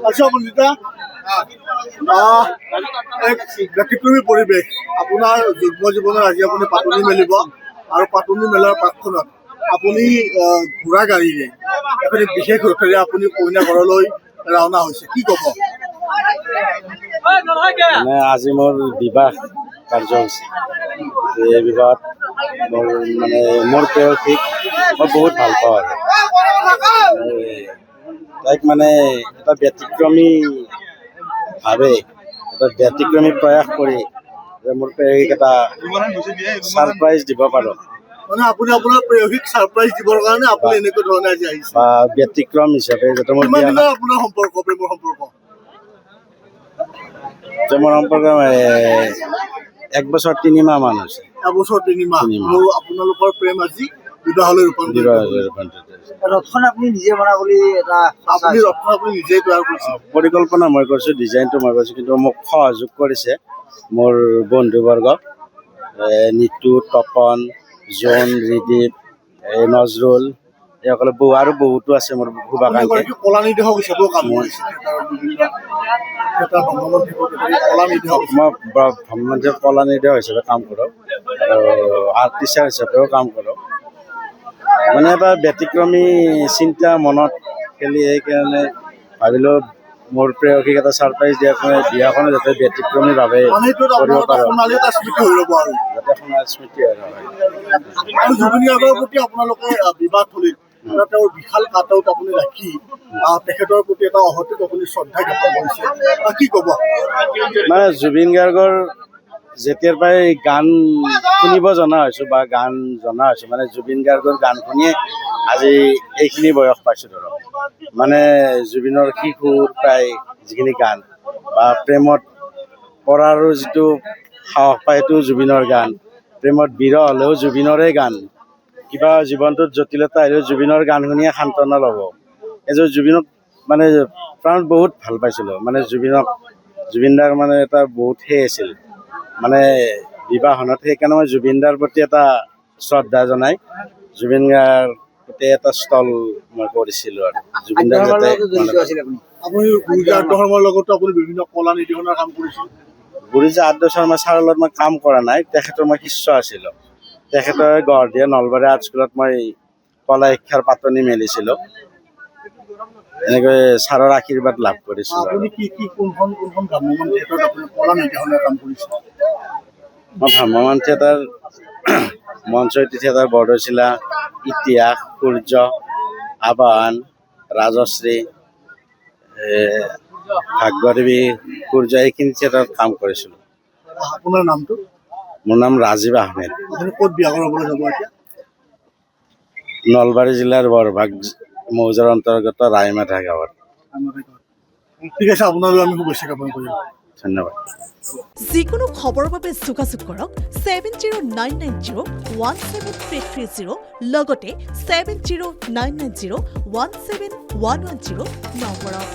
আচ্ছা বন্ধুতা এক ব্যতিক্ৰমী পৰিৱেশ আপোনাৰ যুগ্ম জীৱনৰ আজি আপুনি পাতনি মেলিব আৰু পাতনি মেলাৰ প্ৰাকখনত আপুনি ঘোঁৰা গাড়ীৰে এখন বিশেষ ৰথেৰে আপুনি কইনা ঘৰলৈ ৰাওনা হৈছে কি ক'ব? মানে আজি মোৰ বিবাহ কাৰ্যসূচী এই বিবাহত মোৰ প্ৰেয়সীক মই বহুত ভাল পাওঁ আৰু তাইক মানে এটা ব্যতিক্ৰমী প্ৰয়াস কৰি যে মোৰ প্ৰেয়সীক এটা ছাৰপ্ৰাইজ দিব পাৰোঁ মানে আপুনি আপোনাৰ প্ৰেয়সীক ছাৰপ্ৰাইজ দিবৰ কাৰণে আপুনি এনেকুৱা ধৰণে আজি আহিছে বা ব্যতিক্ৰম হিচাপে যাতে মোৰ আপোনাৰ সম্পৰ্ক প্ৰেমৰ সম্পৰ্ক এক বছৰ 3 মাহ মান হৈছে এবছৰ 3 মাহ আৰু আপোনালোকৰ প্ৰেম আজি বিবাহলৈ ৰূপান্তৰিত ৰথখন আপুনি নিজে বনা বুলি এটা আপুনি ৰথখন আপুনি নিজে তৈয়াৰ কৰিছে পৰিকল্পনা মই কৰিছোঁ ডিজাইনটো মই কৰিছোঁ কিন্তু মোক সহযোগ কৰিছে মোৰ বন্ধুবৰ্গ নিতু তপন জোন ৰিদীপ নজৰুল এইসকলে আৰু বহুতো আছে মোৰ শুভাকাংক্ষী কলা নিৰ্দেশক হিচাপেও কাম কৰিছে মই ভ্ৰমণমন্ত্ৰী কলা নিৰ্দেশক হিচাপে কাম কৰোঁ আৰু আৰ্ট টিচাৰ হিচাপেও কাম কৰোঁ মানে এটা ব্যতিক্ৰমী চিন্তা মনত খেলি সেইকাৰণে ভাবিলোঁ মোৰ প্ৰেয়সীক এটা ছাৰপ্ৰাইজ দিয়াৰ কাৰণে বিয়াখনো যাতে ব্যতিক্ৰমীভাৱে কৰিব পাৰোঁ যাতে সোণালী স্মৃতি হয় আৰু জুবিন গাৰ্গৰ প্ৰতি আপোনালোকে বিবাহথলীত তেওঁৰ বিশাল কাটআউট আপুনি ৰাখি তেখেতৰ প্ৰতি এটা অহতিক আপুনি শ্ৰদ্ধা জ্ঞাপন কৰিছে কি ক'ব? মানে জুবিন গাৰ্গৰ যেতিয়াৰ পৰাই গান শুনিব জনা হৈছোঁ বা গান জনা হৈছোঁ মানে জুবিন গাৰ্গৰ গান শুনিয়ে আজি এইখিনি বয়স পাইছোঁ ধৰক মানে জুবিনৰ শিশুৰ প্ৰায় যিখিনি গান বা প্ৰেমত পৰাৰো যিটো সাহস পায় সেইটো জুবিনৰ গান প্ৰেমত বিৰহ হ'লেও জুবিনৰে গান কিবা জীৱনটোত জটিলতা আহিলেও জুবিনৰ গান শুনিয়ে সান্তনা ল'ব এযোৰ জুবিনক মানে প্ৰাণত বহুত ভাল পাইছিলোঁ মানে জুবিনদাৰ মানে এটা বহুত আছিল মানে বিবাহখনত সেইকাৰণে মই জুবিনদাৰ প্ৰতি এটা শ্ৰদ্ধা জনাই জুবিন গাৰ প্ৰতি এটা স্থল মই কৰিছিলোঁ আৰু জুবিনদাৰ যাতে আপুনি গুৰুজা ধৰ্মৰ লগতো আপুনি বিভিন্ন কলা নিৰ্দেশনাৰ কাম কৰিছিল গুৰুজা আদ্য শৰ্মা ছাৰৰ লগত মই কাম কৰা নাই তেখেতৰ মই শিষ্য আছিলোঁ তেখেতৰ গড়দিয়া নলবাৰী আৰ্ট স্কুলত মই কলা শিক্ষাৰ পাতনি মেলিছিলোঁ এনেকৈ ছাৰৰ আশীৰ্বাদ লাভ কৰিছিলোঁ আপুনি কি কোনখন ভ্ৰাম্যমাণ থিয়েটাৰত আপুনি কলা নিৰ্দেশনাৰ কাম কৰিছিল? মই ভ্ৰাম্যমাণ থিয়েটাৰ মঞ্চয়তী থিয়েটাৰ বৰদৈচিলা ইতিহাস সূৰ্য আবাহন ৰাজশ্ৰী ভাগ্যদেৱী সূৰ্য এইখিনি থিয়েটাৰত কাম কৰিছিলোঁ আপোনাৰ নামটো? মোৰ নাম ৰাজীৱ আহমেদ আপুনি ক'ত বিয়া কৰাবলৈ যাব এতিয়া? নলবাৰী জিলাৰ বৰভাগ মৌজাৰ অন্তৰ্গত ৰাইমাধা গাঁৱত ঠিক আছে আপোনালৈ আমি শুভেচ্ছা জ্ঞাপন কৰিম ধন্যবাদ যিকোনো খবৰৰ বাবে যোগাযোগ কৰক 7099017330 লগতে 7099017110 নম্বৰত।